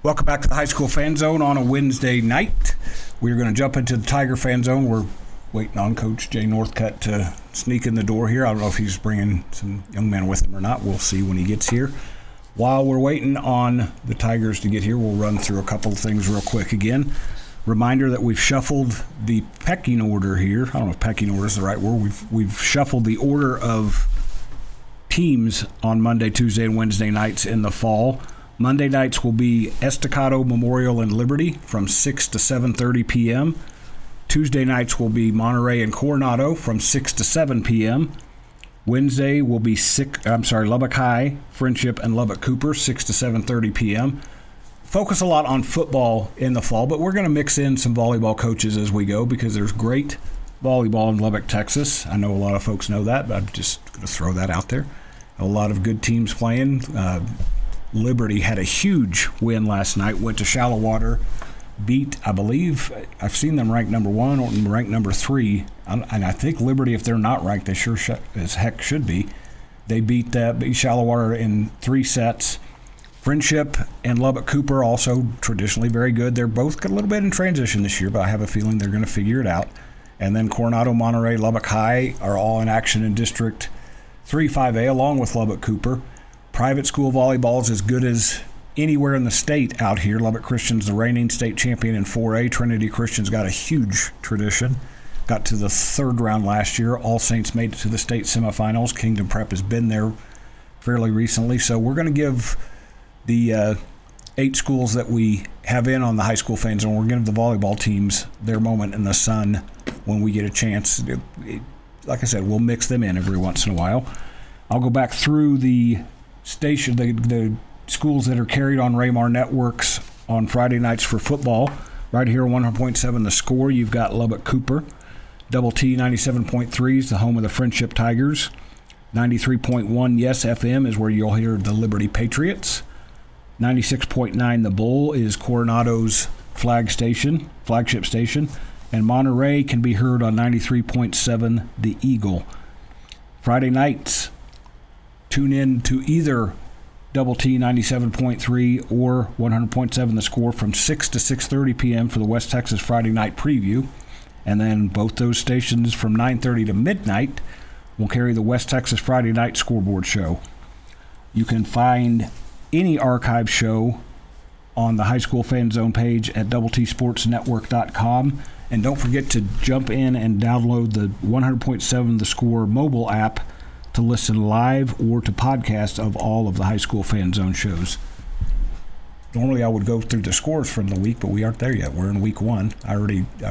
Welcome back to the High School Fan Zone on a Wednesday night. We're going to jump into the Tiger Fan Zone. We're waiting on Coach Jay Northcutt to sneak in the door here. I don't know if he's bringing some young men with him or not. We'll see when he gets here. While we're waiting on the Tigers to get here, we'll run through a couple of things real quick again. Reminder that we've shuffled the pecking order here. I don't know if pecking order is the right word. We've shuffled the order of teams on Monday, Tuesday, and Wednesday nights in the fall. Monday nights will be Estacado, Memorial, and Liberty from 6 to 7:30 p.m. Tuesday nights will be Monterey and Coronado from 6 to 7 p.m. Wednesday will be Lubbock High, Friendship, and Lubbock Cooper, 6 to 7:30 p.m. Focus a lot on football in the fall, but we're going to mix in some volleyball coaches as we go because there's great volleyball in Lubbock, Texas. I know a lot of folks know that, but I'm just going to throw that out there. A lot of good teams playing. Liberty had a huge win last night, went to Shallow Water, beat, I believe, I've seen them ranked number 1 or ranked number 3, and I think Liberty, if they're not ranked, they sure as heck should be. They beat Shallow Water in 3 sets. Friendship and Lubbock Cooper also traditionally very good. They're both a little bit in transition this year, but I have a feeling they're going to figure it out. And then Coronado, Monterey, Lubbock High are all in action in District 3-5A along with Lubbock Cooper. Private school volleyball is as good as anywhere in the state out here. Lubbock Christian's the reigning state champion in 4A. Trinity Christian's got a huge tradition. Got to the 3rd round last year. All Saints made it to the state semifinals. Kingdom Prep has been there fairly recently. So we're going to give the 8 schools that we have in on the High School Fan Zone, we're going to give the volleyball teams their moment in the sun when we get a chance. Like I said, we'll mix them in every once in a while. I'll go back through the station, the schools that are carried on Raymar Networks on Friday nights for football. Right here on 100.7 The Score, you've got Lubbock Cooper. Double T 97.3 is the home of the Friendship Tigers. 93.1 Yes FM is where you'll hear the Liberty Patriots. 96.9 The Bull is Coronado's flagship station. And Monterey can be heard on 93.7 The Eagle. Friday nights, tune in to either Double T 97.3 or 100.7 The Score from 6 to 6:30 p.m. for the West Texas Friday Night Preview. And then both those stations from 9:30 to midnight will carry the West Texas Friday Night Scoreboard Show. You can find any archive show on the High School Fan Zone page at doubletsportsnetwork.com. And don't forget to jump in and download the 100.7 The Score mobile app to listen live or to podcast of all of the High School Fan Zone shows. Normally I would go through the scores from the week, but we aren't there yet. We're in week 1. I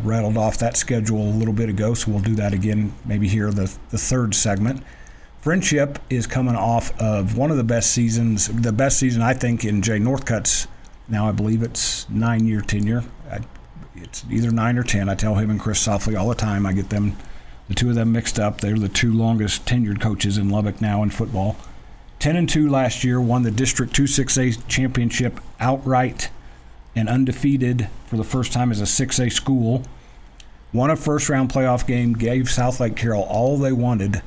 rattled off that schedule a little bit ago, so we'll do that again maybe here the 3rd segment. Friendship is coming off of one of the best season I think in Jay Northcutt's, now I believe it's 9-year tenure. It's either 9 or 10. I tell him and Chris Softly all the time. I get the 2 of them mixed up. They're the 2 longest tenured coaches in Lubbock now in football. 10-2 last year, won the District 2 6A championship outright and undefeated for the first time as a 6A school. Won a first-round playoff game, gave South Lake Carroll all they wanted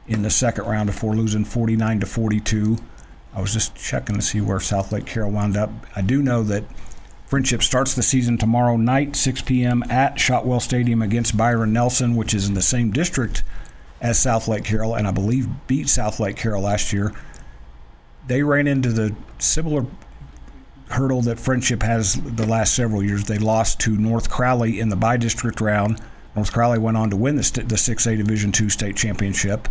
in the second round before losing 49-42. I was just checking to see where South Lake Carroll wound up. I do know that Friendship starts the season tomorrow night, 6 p.m. at Shotwell Stadium against Byron Nelson, which is in the same district as South Lake Carroll, and I believe beat South Lake Carroll last year. They ran into the similar hurdle that Friendship has the last several years. They lost to North Crowley in the by-district round. North Crowley went on to win the 6A Division II state championship.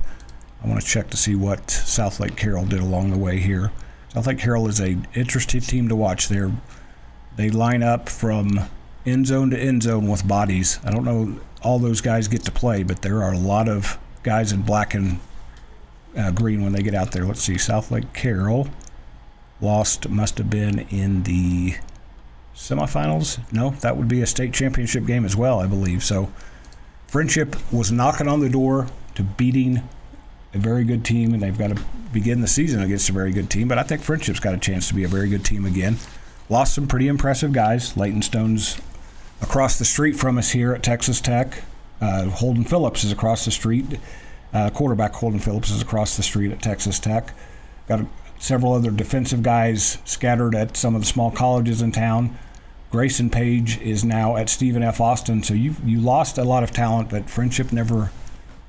I want to check to see what South Lake Carroll did along the way here. South Lake Carroll is an interesting team to watch. They line up from end zone to end zone with bodies. I don't know all those guys get to play, but there are a lot of guys in black and green when they get out there. Let's see, South Lake Carroll must have been in the semifinals. No, that would be a state championship game as well, I believe. So Friendship was knocking on the door to beating a very good team, and they've got to begin the season against a very good team. But I think Friendship's got a chance to be a very good team again. Lost some pretty impressive guys. Leighton Stone's across the street from us here at Texas Tech. Holden Phillips is across the street. Quarterback Holden Phillips is across the street at Texas Tech. Got several other defensive guys scattered at some of the small colleges in town. Grayson Page is now at Stephen F. Austin, so you lost a lot of talent, but Friendship never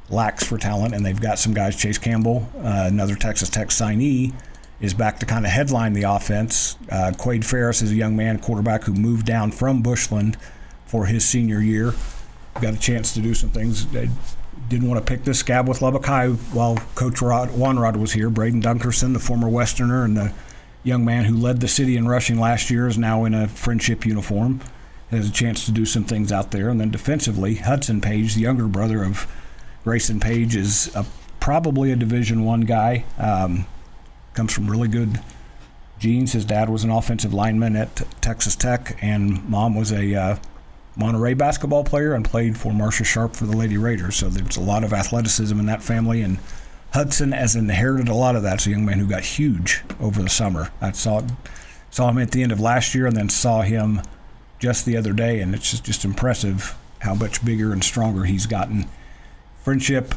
lacks for talent, and they've got some guys. Chase Campbell, another Texas Tech signee, is back to kind of headline the offense. Quade Ferris is a young man quarterback who moved down from Bushland for his senior year. Got a chance to do some things. They didn't want to pick this scab with Lubbock High while Coach Wanrod was here. Braden Dunkerson, the former Westerner, and the young man who led the city in rushing last year, is now in a Friendship uniform. Has a chance to do some things out there. And then defensively, Hudson Page, the younger brother of Grayson Page, is probably a Division I guy. Comes from really good genes. His dad was an offensive lineman at Texas Tech, and mom was a Monterey basketball player and played for Marcia Sharp for the Lady Raiders. So there's a lot of athleticism in that family, and Hudson has inherited a lot of that. It's a young man who got huge over the summer. I saw him at the end of last year and then saw him just the other day, and it's just impressive how much bigger and stronger he's gotten. Friendship,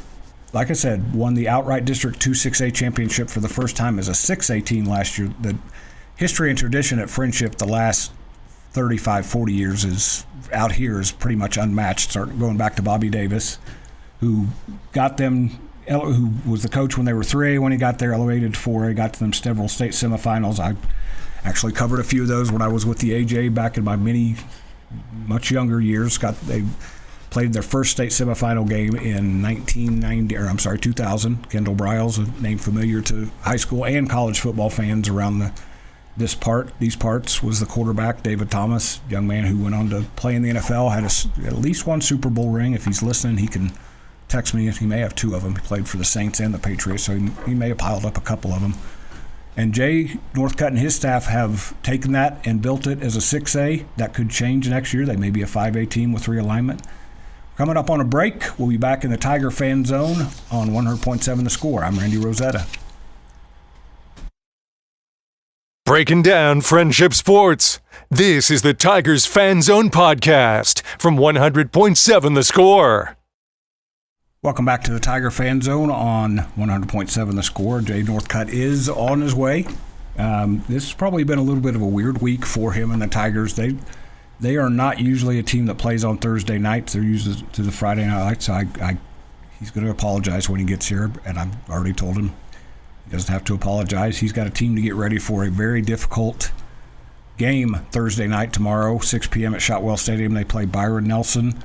like I said, won the outright District 2 6A championship for the first time as a 6A team last year. The history and tradition at Friendship the last 35, 40 years is out here is pretty much unmatched, going back to Bobby Davis, who got them, who was the coach when they were 3A when he got there, elevated to 4A, got to them several state semifinals. I actually covered a few of those when I was with the AJ back in my much younger years. They played their first state semifinal game in 2000. Kendall Bryles, a name familiar to high school and college football fans around these parts, was the quarterback. David Thomas, young man who went on to play in the NFL, had at least one Super Bowl ring. If he's listening, he can text me. He may have two of them. He played for the Saints and the Patriots, so he may have piled up a couple of them. And Jay Northcutt and his staff have taken that and built it as a 6A. That could change next year. They may be a 5A team with realignment. Coming up on a break, we'll be back in the Tiger Fan Zone on 100.7 The Score. I'm Randy Rosetta. Breaking down Friendship sports. This is the Tigers Fan Zone podcast from 100.7 The Score. Welcome back to the Tiger Fan Zone on 100.7 The Score. Jay Northcutt is on his way. This has probably been a little bit of a weird week for him and the Tigers. They are not usually a team that plays on Thursday nights. They're usually to the Friday night. So he's going to apologize when he gets here, and I've already told him he doesn't have to apologize. He's got a team to get ready for a very difficult game Thursday night tomorrow, 6 p.m. at Shotwell Stadium. They play Byron Nelson.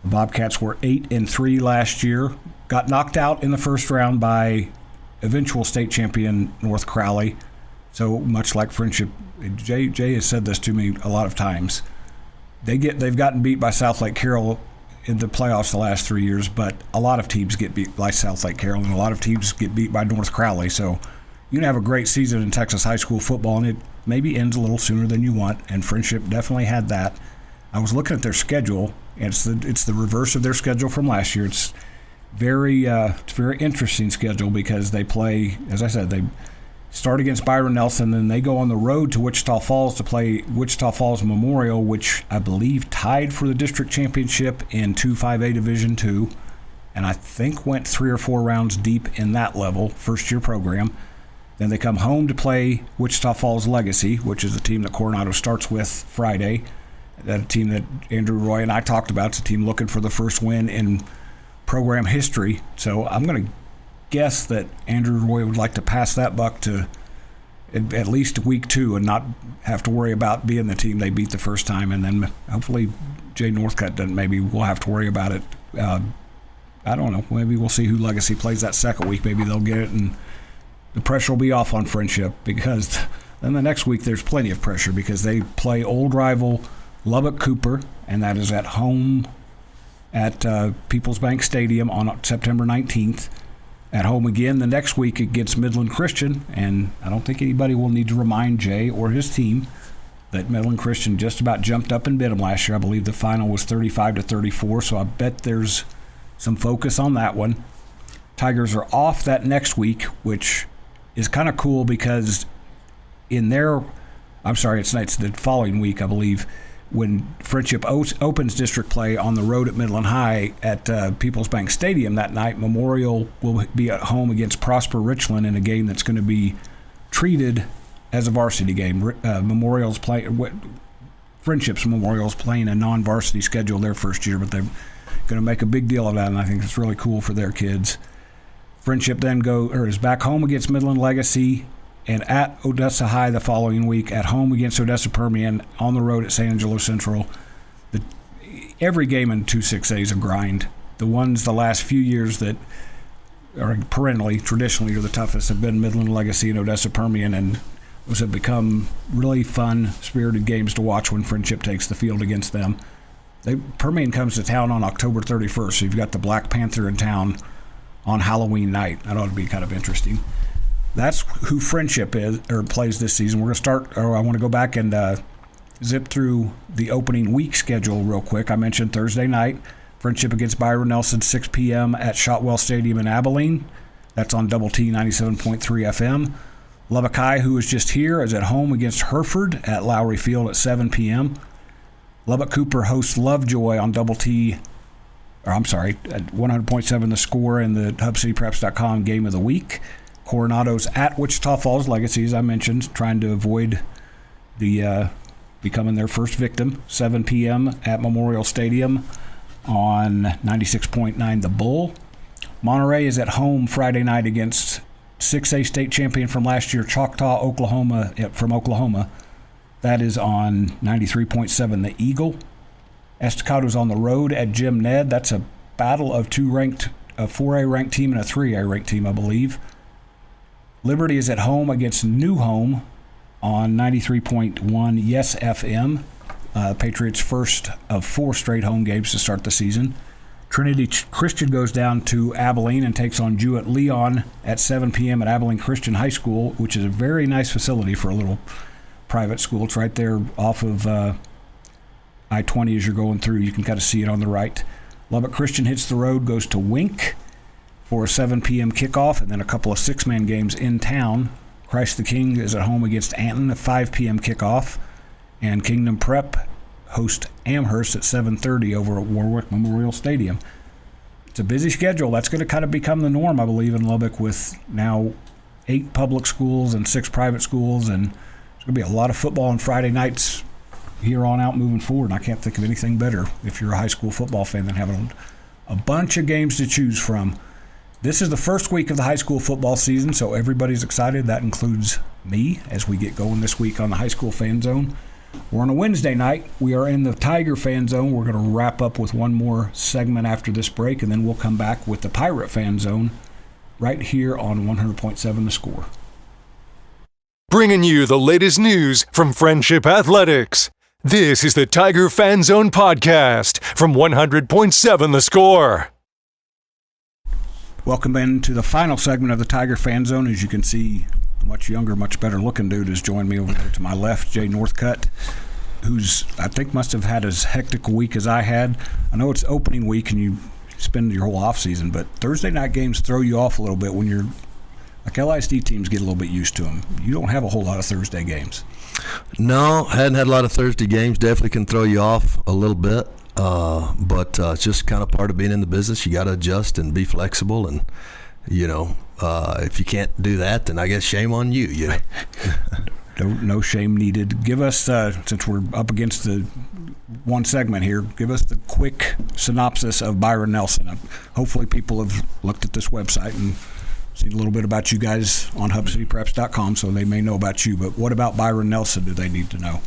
The Bobcats were 8-3 last year. Got knocked out in the first round by eventual state champion North Crowley. So much like Friendship, Jay has said this to me a lot of times. They've gotten beat by South Lake Carroll in the playoffs the last 3 years, but a lot of teams get beat by South Lake Carroll, and a lot of teams get beat by North Crowley. So you can have a great season in Texas high school football, and it maybe ends a little sooner than you want. And Friendship definitely had that. I was looking at their schedule. And it's the reverse of their schedule from last year. It's very interesting schedule because they play, as I said, they start against Byron Nelson, then they go on the road to Wichita Falls to play Wichita Falls Memorial, which I believe tied for the district championship in 2-5A Division II, and I think went 3 or 4 rounds deep in that level, first-year program. Then they come home to play Wichita Falls Legacy, which is a team that Coronado starts with Friday. That a team that Andrew Roy and I talked about. It's a team looking for the first win in program history. So I'm going to guess that Andrew Roy would like to pass that buck to at least week 2 and not have to worry about being the team they beat the first time. And then hopefully Jay Northcutt doesn't. Maybe we'll have to worry about it. I don't know. Maybe we'll see who Legacy plays that second week. Maybe they'll get it and the pressure will be off on Friendship, because then the next week there's plenty of pressure because they play old rival Lubbock Cooper, and that is at home at Peoples Bank Stadium on September 19th. At home again the next week against Midland Christian, and I don't think anybody will need to remind Jay or his team that Midland Christian just about jumped up and bit them last year. I believe the final was 35-34, so I bet there's some focus on that one. Tigers are off that next week, which is kind of cool because it's the following week, I believe, when Friendship opens district play on the road at Midland High at Peoples Bank Stadium that night. Memorial will be at home against Prosper Richland in a game that's going to be treated as a varsity game. Friendships Memorial's playing a non-varsity schedule their first year, but they're going to make a big deal of that, and I think it's really cool for their kids. Friendship then is back home against Midland Legacy, and at Odessa High the following week, at home against Odessa Permian, on the road at San Angelo Central. Every game in 2-6A is a grind. The ones the last few years that are traditionally are the toughest have been Midland Legacy and Odessa Permian, and those have become really fun, spirited games to watch when Friendship takes the field against them. Permian comes to town on October 31st, so you've got the Black Panther in town on Halloween night. That ought to be kind of interesting. That's who Friendship plays this season. We're going to I want to go back and zip through the opening week schedule real quick. I mentioned Thursday night, Friendship against Byron Nelson, 6 p.m. at Shotwell Stadium in Abilene. That's on Double T 97.3 FM. Lubbock High, who is just here, is at home against Hereford at Lowry Field at 7 p.m. Lubbock Cooper hosts Lovejoy on Double T, at 100.7 The Score and the HubCityPreps.com Game of the Week. Coronado's at Wichita Falls Legacy, as I mentioned, trying to avoid becoming their first victim. 7 p.m. at Memorial Stadium on 96.9 The Bull. Monterey is at home Friday night against 6A state champion from last year, Choctaw, Oklahoma, from Oklahoma. That is on 93.7 The Eagle. Estacado's on the road at Jim Ned. That's a battle of a 4A ranked team and a 3A ranked team, I believe. Liberty is at home against New Home on 93.1 Yes FM. Patriots' first of 4 straight home games to start the season. Trinity Christian goes down to Abilene and takes on Jewett-Leon at 7 p.m. at Abilene Christian High School, which is a very nice facility for a little private school. It's right there off of I-20 as you're going through. You can kind of see it on the right. Lubbock Christian hits the road, goes to Wink for a 7 p.m. kickoff, and then a couple of 6-man games in town. Christ the King is at home against Anton, a 5 p.m. kickoff, and Kingdom Prep host Amherst at 7:30 over at Warwick Memorial Stadium. It's a busy schedule. That's going to kind of become the norm, I believe, in Lubbock, with now 8 public schools and 6 private schools, and there's going to be a lot of football on Friday nights here on out moving forward, and I can't think of anything better if you're a high school football fan than having a bunch of games to choose from. This is the first week of the high school football season, so everybody's excited. That includes me as we get going this week on the High School Fan Zone. We're on a Wednesday night. We are in the Tiger Fan Zone. We're going to wrap up with one more segment after this break, and then we'll come back with the Pirate Fan Zone right here on 100.7 The Score. Bringing you the latest news from Friendship Athletics. This is the Tiger Fan Zone podcast from 100.7 The Score. Welcome in to the final segment of the Tiger Fan Zone. As you can see, a much younger, much better looking dude has joined me over there to my left, Jay Northcutt, who's I think must have had as hectic a week as I had. I know it's opening week and you spend your whole off season, but Thursday night games throw you off a little bit when you're like LISD teams get a little bit used to them. You don't have a whole lot of Thursday games. No, hadn't had a lot of Thursday games. Definitely can throw you off a little bit, but it's just kind of part of being in the business. You got to adjust and be flexible, and if you can't do that, then I guess shame on you. You know? No shame needed. Give us, since we're up against the one segment here, give us the quick synopsis of Byron Nelson. Hopefully people have looked at this website and seen a little bit about you guys on HubCityPreps.com, so they may know about you. But what about Byron Nelson do they need to know?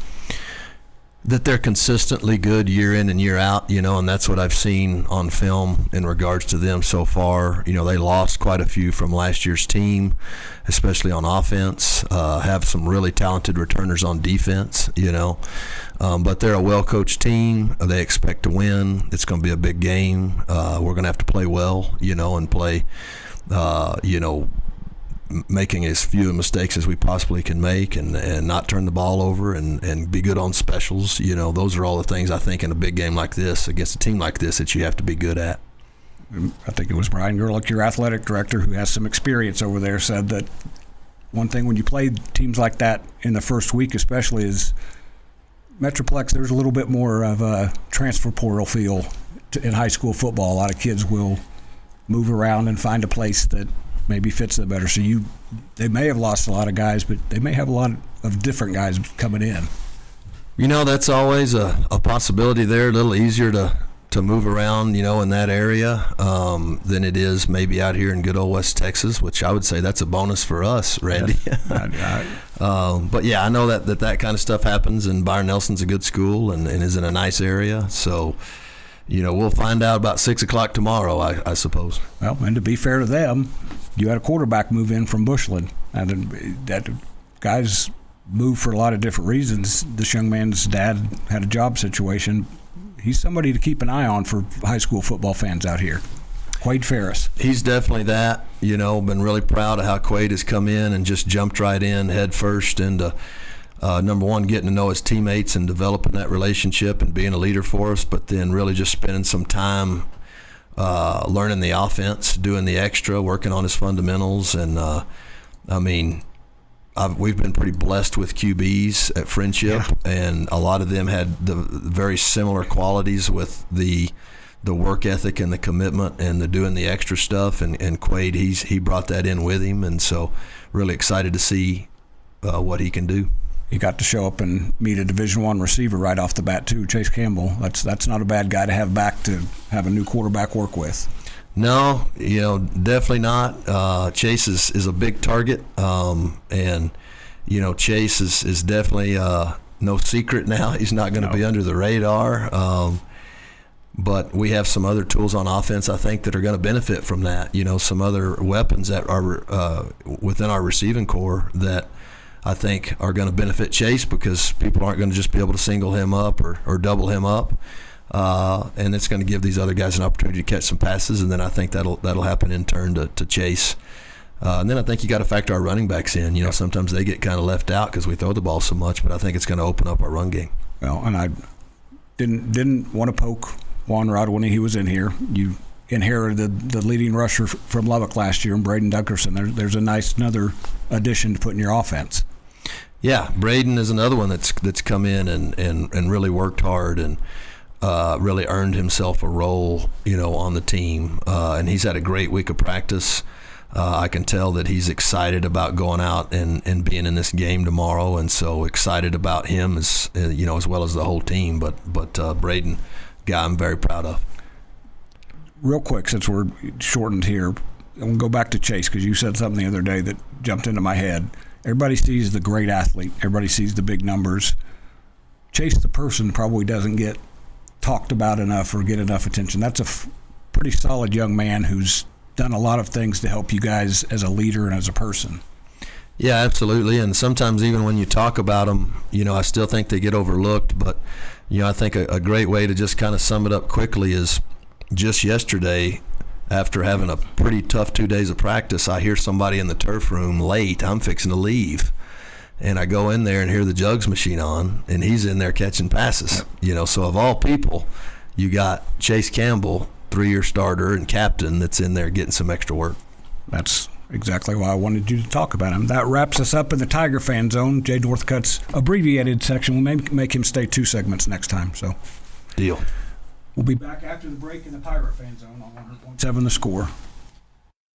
That they're consistently good year in and year out, and that's what I've seen on film in regards to them so far. They lost quite a few from last year's team, especially on offense, have some really talented returners on defense, but they're a well-coached team. They expect to win. It's going to be a big game. We're going to have to play well, and play, making as few mistakes as we possibly can make, and not turn the ball over, and be good on specials. Those are all the things I think in a big game like this, against a team like this, that you have to be good at. I think it was Brian Gerlich, your athletic director, who has some experience over there, said that one thing when you play teams like that in the first week especially is Metroplex, there's a little bit more of a transfer portal feel in high school football. A lot of kids will move around and find a place that maybe fits them better. So they may have lost a lot of guys, but they may have a lot of different guys coming in. That's always a possibility there. A little easier to move around, in that area than it is maybe out here in good old West Texas, which I would say that's a bonus for us, Randy. Yes. But yeah, I know that kind of stuff happens, and Byron Nelson's a good school and is in a nice area. So, we'll find out about 6 o'clock tomorrow, I suppose. Well, and to be fair to them, you had a quarterback move in from Bushland, and that guys moved for a lot of different reasons. This young man's dad had a job situation. He's somebody to keep an eye on for high school football fans out here. Quade Ferris. He's definitely that. Been really proud of how Quade has come in and just jumped right in head first into number one, getting to know his teammates and developing that relationship and being a leader for us, but then really just spending some time learning the offense, doing the extra, working on his fundamentals. And, we've been pretty blessed with QBs at Friendship, and a lot of them had the very similar qualities with the work ethic and the commitment and the doing the extra stuff. And Quade, he brought that in with him, and so really excited to see what he can do. He got to show up and meet a Division I receiver right off the bat too, Chase Campbell. That's not a bad guy to have back to have a new quarterback work with. No, definitely not. Chase is a big target, and Chase is definitely no secret now. He's not going to be under the radar, but we have some other tools on offense, I think, that are going to benefit from that. Some other weapons that are within our receiving core that I think are going to benefit Chase, because people aren't going to just be able to single him up or double him up. And it's going to give these other guys an opportunity to catch some passes, and then I think that'll happen in turn to Chase. And then I think you got to factor our running backs in. Sometimes they get kind of left out because we throw the ball so much, but I think it's going to open up our run game. Well, and I didn't want to poke Juan Rod when he was in here. You inherited the leading rusher from Lubbock last year, and Braden Dunkerson. There's a nice another addition to put in your offense. Yeah, Braden is another one that's come in and really worked hard and really earned himself a role, on the team. And he's had a great week of practice. I can tell that he's excited about going out and being in this game tomorrow, and so excited about him as well as the whole team. But Braden, guy I'm very proud of. Real quick, since we're shortened here, I'm going to go back to Chase, because you said something the other day that jumped into my head. Everybody sees the great athlete. Everybody sees the big numbers. Chase, the person, probably doesn't get talked about enough or get enough attention. That's a pretty solid young man who's done a lot of things to help you guys as a leader and as a person. Yeah, absolutely. And sometimes even when you talk about them, I still think they get overlooked. But, I think a great way to just kind of sum it up quickly is just yesterday, after having a pretty tough 2 days of practice, I hear somebody in the turf room late. I'm fixing to leave. And I go in there and hear the jugs machine on, and he's in there catching passes. So of all people, you got Chase Campbell, 3-year starter and captain, that's in there getting some extra work. That's exactly why I wanted you to talk about him. That wraps us up in the Tiger Fan Zone. Jay Northcutt's abbreviated section. We'll maybe make him stay 2 segments next time. So, deal. We'll be back after the break in the Tiger Fan Zone on 100.7 The Score.